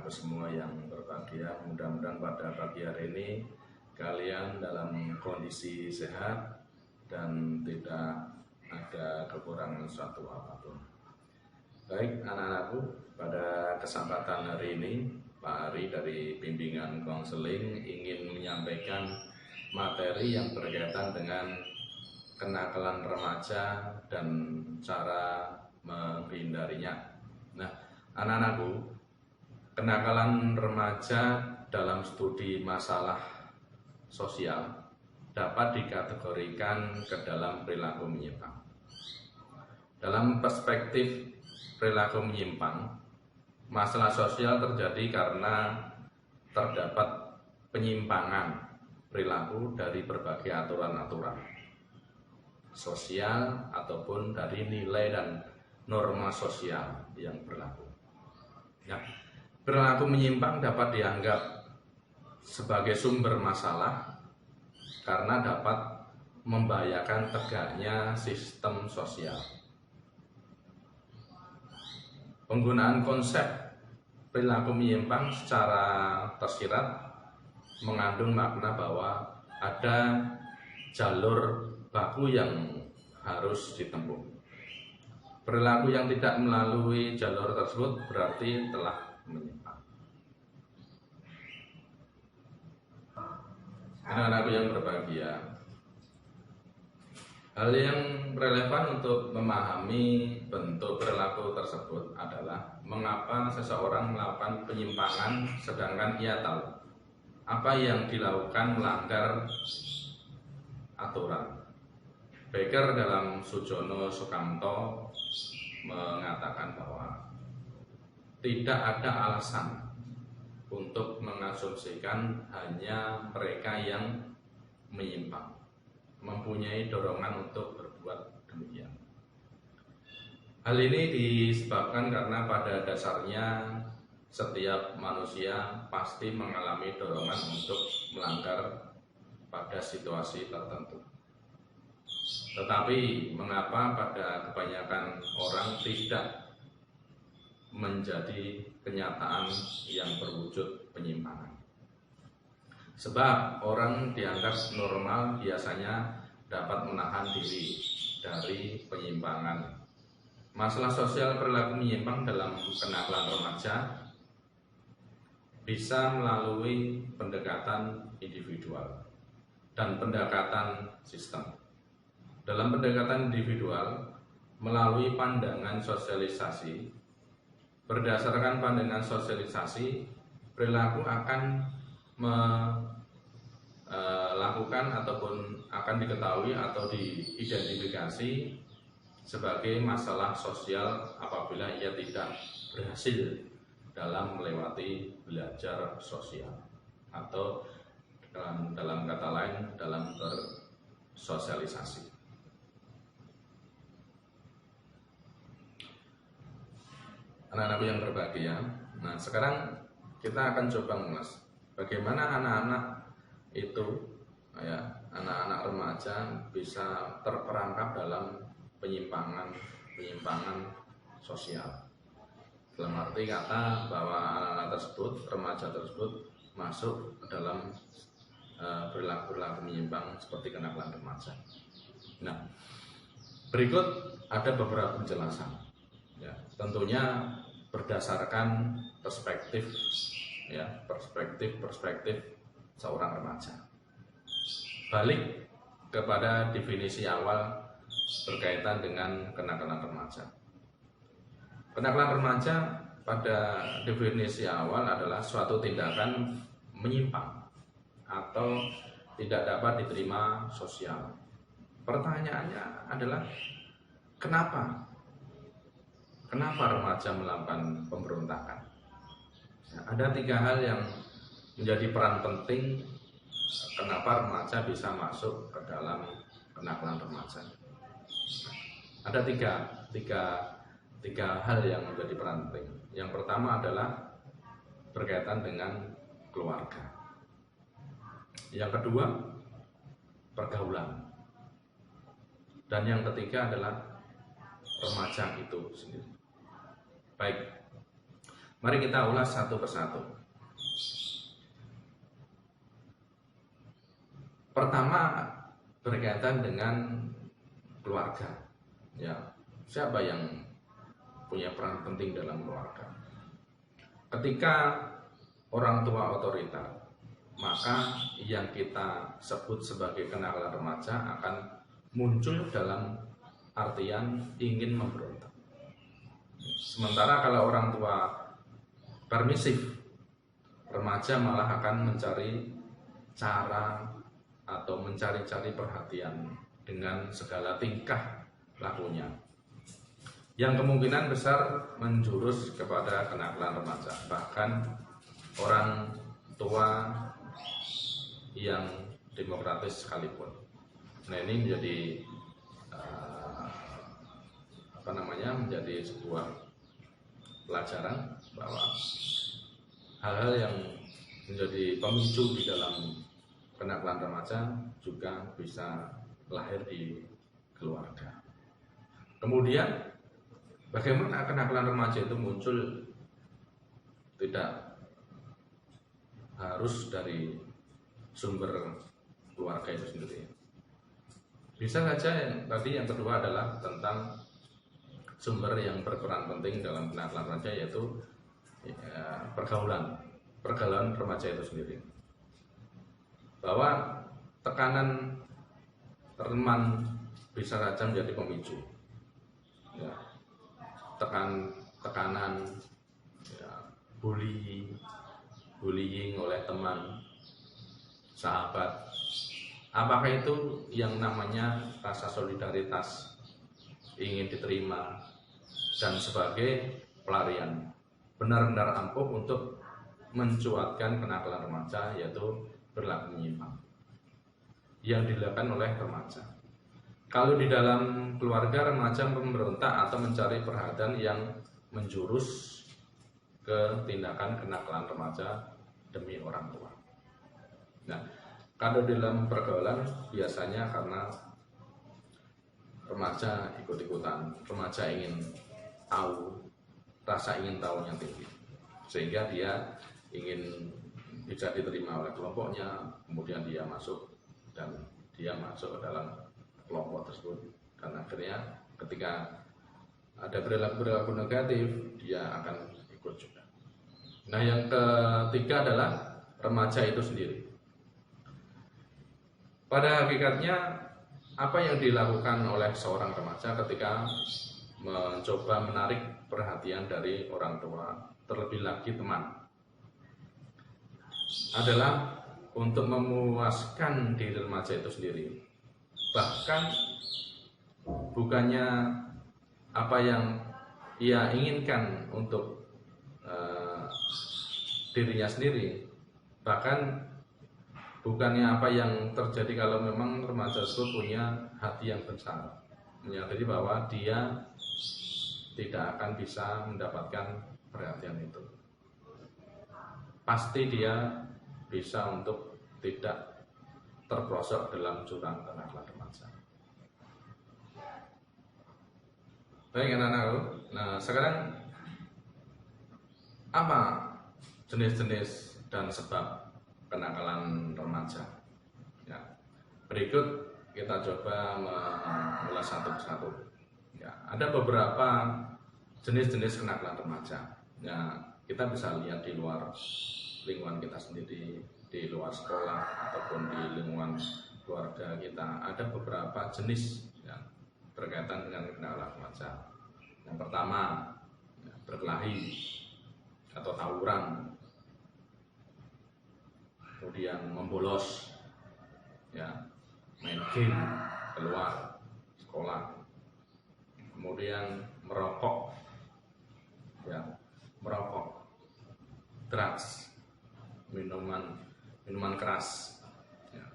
anak-anakku semua yang berbahagia. Mudah-mudahan pada pagi hari ini kalian dalam kondisi sehat dan tidak ada kekurangan suatu apapun. Baik anak-anakku, pada kesempatan hari ini Pak Ari dari bimbingan konseling ingin menyampaikan materi yang berkaitan dengan kenakalan remaja dan cara menghindarinya. Nah, anak-anakku, kenakalan remaja dalam studi masalah sosial dapat dikategorikan ke dalam perilaku menyimpang. Dalam perspektif perilaku menyimpang, masalah sosial terjadi karena terdapat penyimpangan perilaku dari berbagai aturan-aturan sosial ataupun dari nilai dan norma sosial yang berlaku. Nah, perilaku menyimpang dapat dianggap sebagai sumber masalah karena dapat membahayakan tegaknya sistem sosial. Penggunaan konsep perilaku menyimpang secara tersirat mengandung makna bahwa ada jalur baku yang harus ditempuh. Perilaku yang tidak melalui jalur tersebut berarti telah menyimpang. Anak-anakku yang berbahagia, hal yang relevan untuk memahami bentuk perilaku tersebut adalah mengapa seseorang melakukan penyimpangan sedangkan ia tahu apa yang dilakukan melanggar aturan. Becker dalam Sujono Sukamto mengatakan bahwa tidak ada alasan untuk mengasumsikan hanya mereka yang menyimpang mempunyai dorongan untuk berbuat demikian. Hal ini disebabkan karena pada dasarnya setiap manusia pasti mengalami dorongan untuk melanggar pada situasi tertentu. Tetapi mengapa pada kebanyakan orang tidak menjadi kenyataan yang berwujud penyimpangan? Sebab orang dianggap normal biasanya dapat menahan diri dari penyimpangan. Masalah sosial perilaku menyimpang dalam kenakalan remaja bisa melalui pendekatan individual dan pendekatan sistem. Dalam pendekatan individual, melalui pandangan sosialisasi, berdasarkan pandangan sosialisasi, perilaku akan melakukan ataupun akan diketahui atau diidentifikasi sebagai masalah sosial apabila ia tidak berhasil dalam melewati belajar sosial atau dalam kata lain dalam bersosialisasi. Anak-anak yang berbahagia, nah sekarang kita akan coba mengulas bagaimana anak-anak itu, ya, anak-anak remaja bisa terperangkap dalam penyimpangan sosial. Dalam arti kata bahwa anak-anak tersebut, remaja tersebut masuk ke dalam perilaku menyimpang seperti kenakalan remaja. Nah, berikut ada beberapa penjelasan. Ya, tentunya berdasarkan perspektif seorang remaja. Balik kepada definisi awal berkaitan dengan kenakalan remaja. Kenakalan remaja pada definisi awal adalah suatu tindakan menyimpang atau tidak dapat diterima sosial. Pertanyaannya adalah kenapa remaja melakukan pemberontakan? Nah, ada 3 hal yang menjadi peran penting kenapa remaja bisa masuk ke dalam kenakalan remaja. Ada tiga hal yang menjadi peran penting. Yang pertama adalah berkaitan dengan keluarga. Yang kedua, pergaulan. Dan yang ketiga adalah remaja itu sendiri. Baik, Mari kita ulas satu persatu. Pertama, berkaitan dengan keluarga. Ya, siapa yang punya peran penting dalam keluarga? Ketika orang tua otoriter, maka yang kita sebut sebagai kenakalan remaja akan muncul dalam artian ingin memberontak. Sementara kalau orang tua permisif, remaja malah akan mencari cara atau mencari-cari perhatian dengan segala tingkah lakunya, yang kemungkinan besar menjurus kepada kenakalan remaja. Bahkan orang tua yang demokratis sekalipun. Nah, ini menjadi menjadi sebuah pelajaran bahwa hal-hal yang menjadi pemicu di dalam kenakalan remaja juga bisa lahir di keluarga. Kemudian bagaimana kenakalan remaja itu muncul? Tidak harus dari sumber keluarga itu sendiri. Bisa saja yang kedua adalah tentang sumber yang berperan penting dalam kenakalan remaja, yaitu pergaulan remaja itu sendiri. Bahwa tekanan teman bisa saja menjadi pemicu. Ya, tekanan, ya, bullying oleh teman, sahabat. Apakah itu yang namanya rasa solidaritas, ingin diterima, dan sebagai pelarian benar-benar ampuh untuk mencuatkan kenakalan remaja, yaitu berlaku menyimpang yang dilakukan oleh remaja. Kalau di dalam keluarga, remaja memberontak atau mencari perhatian yang menjurus ke tindakan kenakalan remaja demi orang tua. Nah, kalau di dalam pergaulan biasanya karena remaja ikut-ikutan, remaja ingin tahu, rasa ingin tahunya tinggi, sehingga dia ingin bisa diterima oleh kelompoknya, kemudian dia masuk ke dalam kelompok tersebut, karena akhirnya ketika ada perilaku negatif, dia akan ikut juga. Nah, yang ketiga adalah remaja itu sendiri. Pada hakikatnya, apa yang dilakukan oleh seorang remaja ketika mencoba menarik perhatian dari orang tua, terlebih lagi teman, adalah untuk memuaskan diri remaja itu sendiri. Bahkan bukannya apa yang ia inginkan untuk dirinya sendiri, bahkan bukannya apa yang terjadi kalau memang remaja tersebut punya hati yang besar, menyadari bahwa dia tidak akan bisa mendapatkan perhatian itu. Pasti dia bisa untuk tidak terperosok dalam jurang kenakalan remaja. Baik anak-anakku, nah sekarang apa jenis-jenis dan sebab kenakalan remaja? Ya, berikut kita coba mengulas satu persatu. Ya, ada beberapa jenis-jenis kenakalan remaja. Ya, kita bisa lihat di luar lingkungan kita sendiri, di luar sekolah ataupun di lingkungan keluarga kita. Ada beberapa jenis yang berkaitan dengan kenakalan remaja. Yang pertama, ya, berkelahi atau tawuran, kemudian membolos, ya, main game keluar sekolah, kemudian merokok, ya, drugs, minuman keras, ya,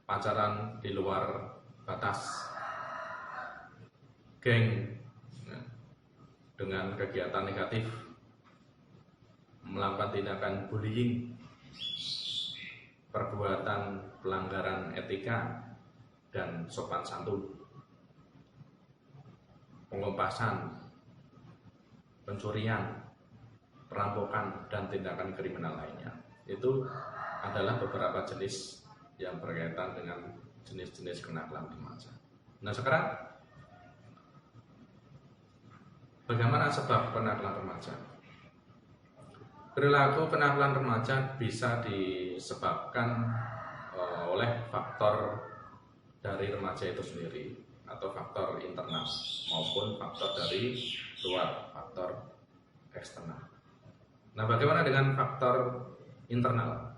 pacaran di luar batas, geng, ya, dengan kegiatan negatif, melakukan tindakan bullying, perbuatan pelanggaran etika dan sopan santun, pengelupasan, pencurian, perampokan, dan tindakan kriminal lainnya. Itu adalah beberapa jenis yang berkaitan dengan jenis-jenis kenakalan remaja. Nah, sekarang bagaimana sebab kenakalan remaja? Perilaku kenakalan remaja bisa disebabkan oleh faktor dari remaja itu sendiri atau faktor internal maupun faktor dari luar, faktor eksternal. Nah, bagaimana dengan faktor internal?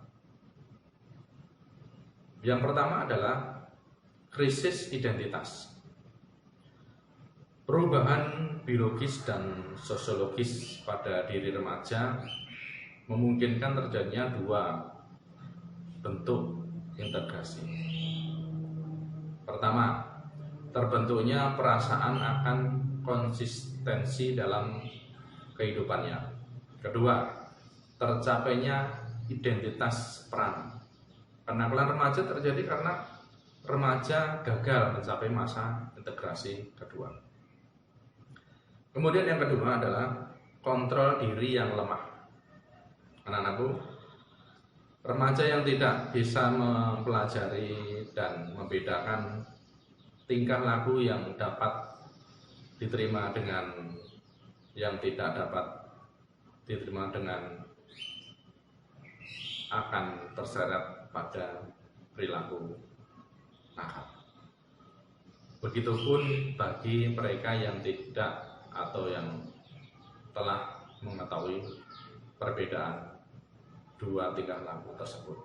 Yang pertama adalah krisis identitas. Perubahan biologis dan sosiologis pada diri remaja memungkinkan terjadinya dua bentuk integrasi. Pertama, terbentuknya perasaan akan konsistensi dalam kehidupannya. Kedua, tercapainya identitas peran. Kenakalan remaja terjadi karena remaja gagal mencapai masa integrasi kedua. Kemudian yang kedua adalah kontrol diri yang lemah. Anak-anakku, remaja yang tidak bisa mempelajari dan membedakan tingkah laku yang dapat diterima dengan yang tidak dapat diterima dengan akan terseret pada perilaku nakal. Begitupun bagi mereka yang tidak atau yang telah mengetahui perbedaan dua tingkah laku tersebut,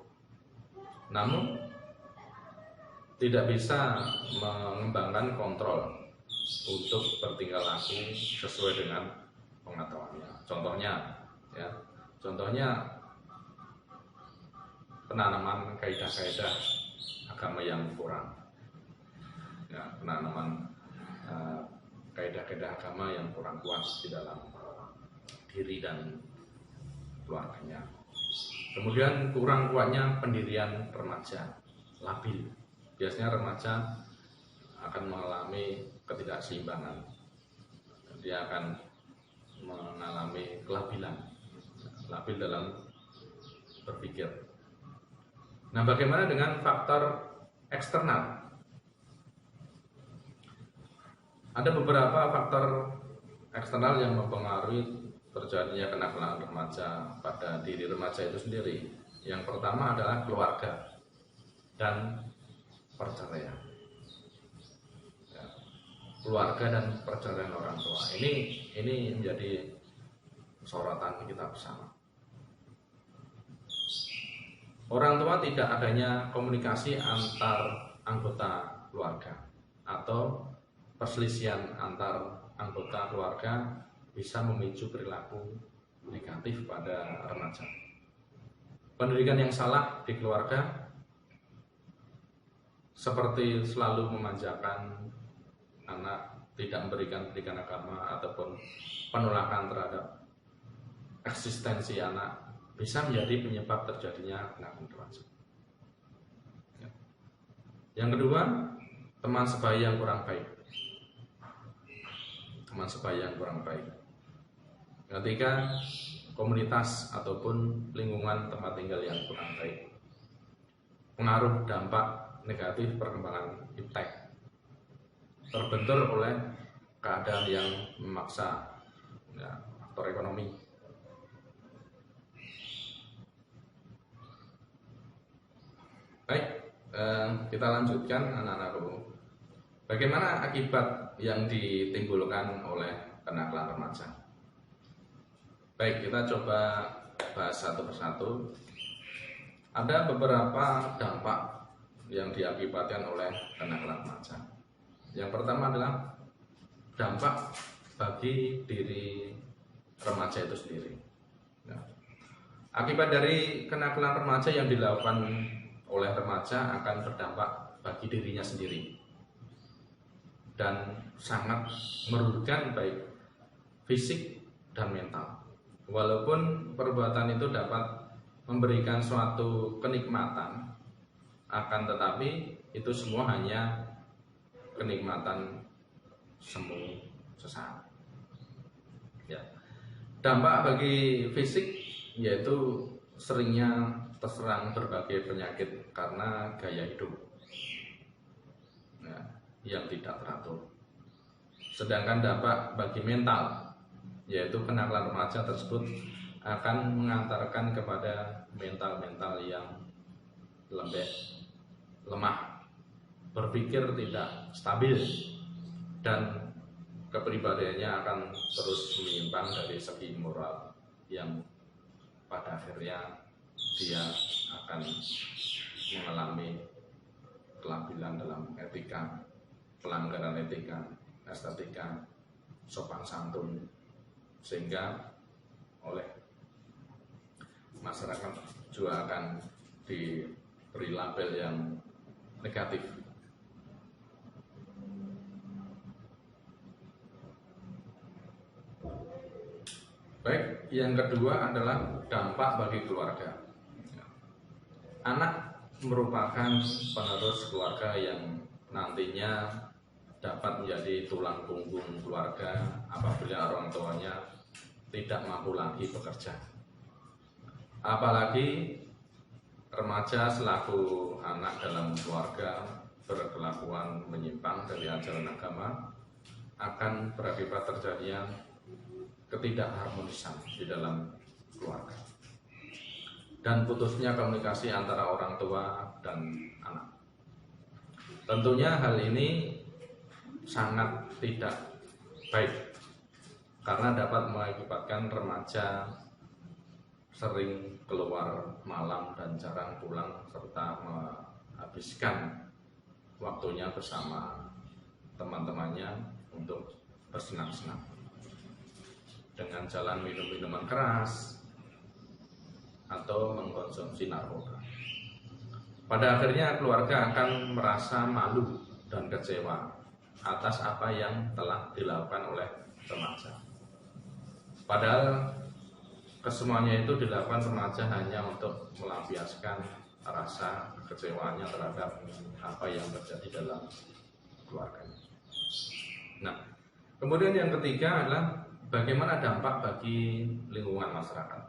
namun tidak bisa mengembangkan kontrol untuk bertingkah laku sesuai dengan pengetahuannya. Contohnya penanaman kaidah-kaidah agama yang kurang, penanaman kaidah-kaidah agama yang kurang kuat di dalam diri dan keluarganya. Kemudian kurang kuatnya pendirian remaja, labil. Biasanya remaja akan mengalami ketidakseimbangan. Dia akan mengalami kelabilan, labil dalam berpikir. Nah, bagaimana dengan faktor eksternal? Ada beberapa faktor eksternal yang mempengaruhi terjadinya kenakalan remaja pada diri remaja itu sendiri. Yang pertama adalah keluarga dan perceraian. Keluarga dan perceraian orang tua. Ini menjadi sorotan kita bersama. Orang tua tidak adanya komunikasi antar anggota keluarga atau perselisihan antar anggota keluarga bisa memicu perilaku negatif pada remaja. Pendidikan yang salah di keluarga seperti selalu memanjakan anak, tidak memberikan pendidikan agama ataupun penolakan terhadap eksistensi anak bisa menjadi penyebab terjadinya kenakalan remaja. Yang kedua, teman sebaya yang kurang baik. Teman sebaya yang kurang baik. Ketika komunitas ataupun lingkungan tempat tinggal yang kurang baik, pengaruh dampak negatif perkembangan iptek terbentur oleh keadaan yang memaksa, faktor ekonomi. Baik, kita lanjutkan anak-anakku. Bagaimana akibat yang ditimbulkan oleh kenakalan remaja? Baik, kita coba bahas satu persatu. Ada beberapa dampak yang diakibatkan oleh kenakalan remaja. Yang pertama adalah dampak bagi diri remaja itu sendiri. Akibat dari kenakalan remaja yang dilakukan oleh remaja akan berdampak bagi dirinya sendiri dan sangat merugikan baik fisik dan mental. Walaupun perbuatan itu dapat memberikan suatu kenikmatan, akan tetapi itu semua hanya kenikmatan semu sesaat. Dampak bagi fisik yaitu seringnya terserang berbagai penyakit karena gaya hidup yang tidak teratur. Sedangkan dampak bagi mental yaitu kenakalan remaja tersebut akan mengantarkan kepada mental-mental yang lemah, berpikir tidak stabil, dan kepribadiannya akan terus menyimpang dari segi moral yang pada akhirnya dia akan mengalami kelabilan dalam etika, pelanggaran etika, estetika, sopan santun, sehingga oleh masyarakat juga akan diberi label yang negatif. Baik, yang kedua adalah dampak bagi keluarga. Anak merupakan penerus keluarga yang nantinya dapat menjadi tulang punggung keluarga apabila orang tuanya tidak mampu lagi bekerja. Apalagi remaja selaku anak dalam keluarga berkelakuan menyimpang dari ajaran agama akan berakibat terjadinya ketidakharmonisan di dalam keluarga dan putusnya komunikasi antara orang tua dan anak. Tentunya hal ini sangat tidak baik karena dapat mengakibatkan remaja sering keluar malam dan jarang pulang serta menghabiskan waktunya bersama teman-temannya untuk bersenang-senang dengan jalan minum-minuman keras atau mengkonsumsi narkoba. Pada akhirnya keluarga akan merasa malu dan kecewa atas apa yang telah dilakukan oleh remaja. Padahal kesemuanya itu dilakukan remaja hanya untuk melampiaskan rasa kekecewaannya terhadap apa yang terjadi dalam keluarganya. Nah, kemudian yang ketiga adalah bagaimana dampak bagi lingkungan masyarakat.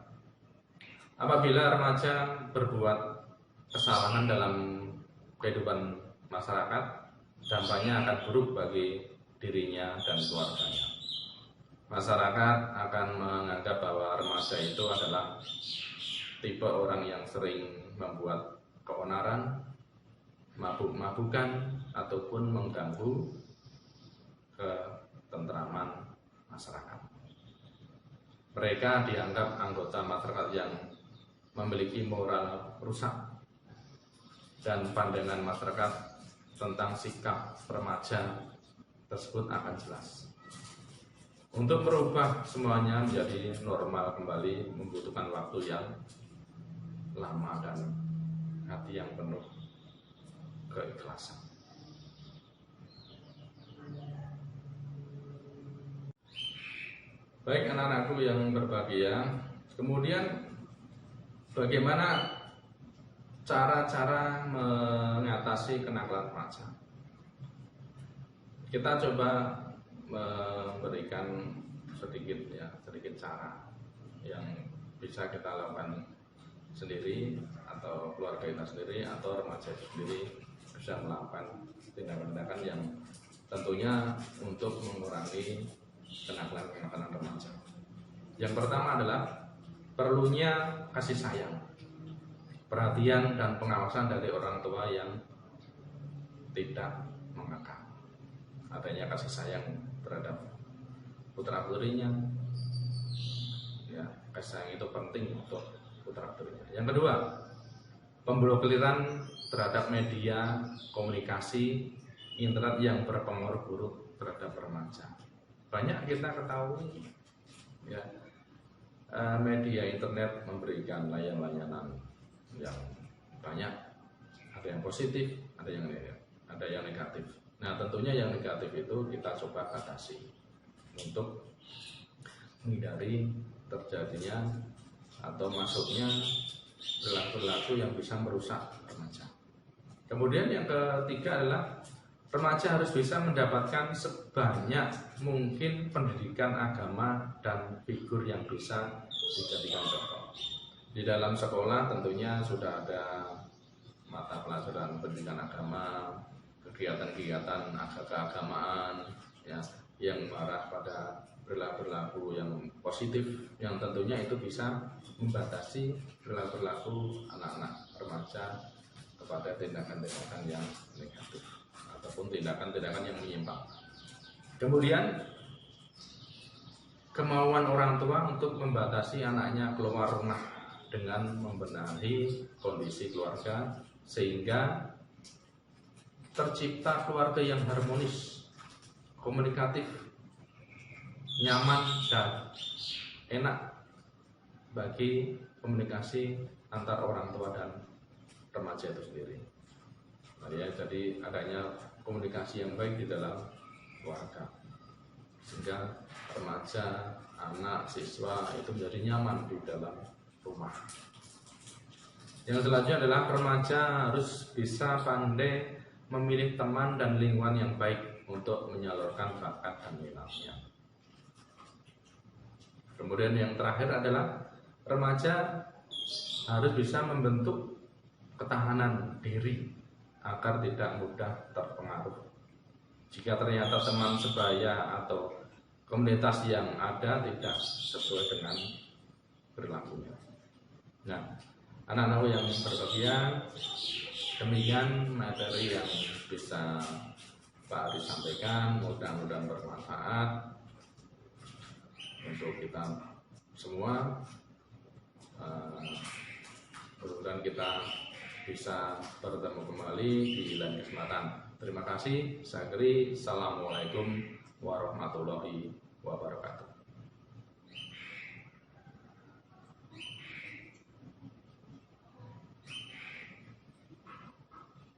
Apabila remaja berbuat kesalahan dalam kehidupan masyarakat, dampaknya akan buruk bagi dirinya dan keluarganya. Masyarakat akan menganggap bahwa remaja itu adalah tipe orang yang sering membuat keonaran, mabuk-mabukan, ataupun mengganggu ketentraman masyarakat. Mereka dianggap anggota masyarakat yang memiliki moral rusak, dan pandangan masyarakat tentang sikap remaja tersebut akan jelas. Untuk merubah semuanya menjadi normal kembali membutuhkan waktu yang lama dan hati yang penuh keikhlasan. Baik anak-anakku yang berbahagia, kemudian bagaimana cara-cara mengatasi kenakalan remaja? Kita coba memberikan sedikit cara yang bisa kita lakukan sendiri atau keluarga kita sendiri atau remaja sendiri bisa melakukan tindakan-tindakan yang tentunya untuk mengurangi kenakalan remaja. Yang pertama adalah perlunya kasih sayang, perhatian dan pengawasan dari orang tua yang tidak mengekang. Adanya kasih sayang terhadap putra-putrinya, ya, kasih sayang itu penting untuk putra-putrinya. Yang kedua, pemblokiran terhadap media komunikasi internet yang berpengaruh buruk terhadap remaja. Banyak kita ketahui, ya, media internet memberikan layanan yang banyak, ada yang positif, ada yang negatif. Nah, tentunya yang negatif itu kita coba batasi untuk menghindari terjadinya atau masuknya perilaku yang bisa merusak remaja. Kemudian yang ketiga adalah remaja harus bisa mendapatkan sebanyak mungkin pendidikan agama dan figur yang bisa dijadikan contoh. Di dalam sekolah tentunya sudah ada mata pelajaran pendidikan agama, kegiatan-kegiatan keagamaan ya, yang mengarah pada perilaku yang positif, yang tentunya itu bisa membatasi perilaku anak-anak remaja kepada tindakan-tindakan yang negatif ataupun tindakan-tindakan yang menyimpang. Kemudian kemauan orang tua untuk membatasi anaknya keluar rumah dengan membenahi kondisi keluarga sehingga tercipta keluarga yang harmonis, komunikatif, nyaman dan enak bagi komunikasi antar orang tua dan remaja itu sendiri. Nah, ya, jadi adanya komunikasi yang baik di dalam keluarga sehingga remaja, anak, siswa itu menjadi nyaman di dalam rumah. Yang selanjutnya adalah remaja harus bisa pandai memilih teman dan lingkungan yang baik untuk menyalurkan bakat dan minatnya. Kemudian yang terakhir adalah remaja harus bisa membentuk ketahanan diri agar tidak mudah terpengaruh jika ternyata teman sebaya atau komunitas yang ada tidak sesuai dengan perilakunya. Nah, anak-anak yang berbahagia, demikian materi yang bisa Pak Ari sampaikan, mudah-mudahan bermanfaat untuk kita semua. Mudah-mudahan kita bisa bertemu kembali di lain kesempatan. Terima kasih. Saya akhiri. Assalamualaikum warahmatullahi wabarakatuh.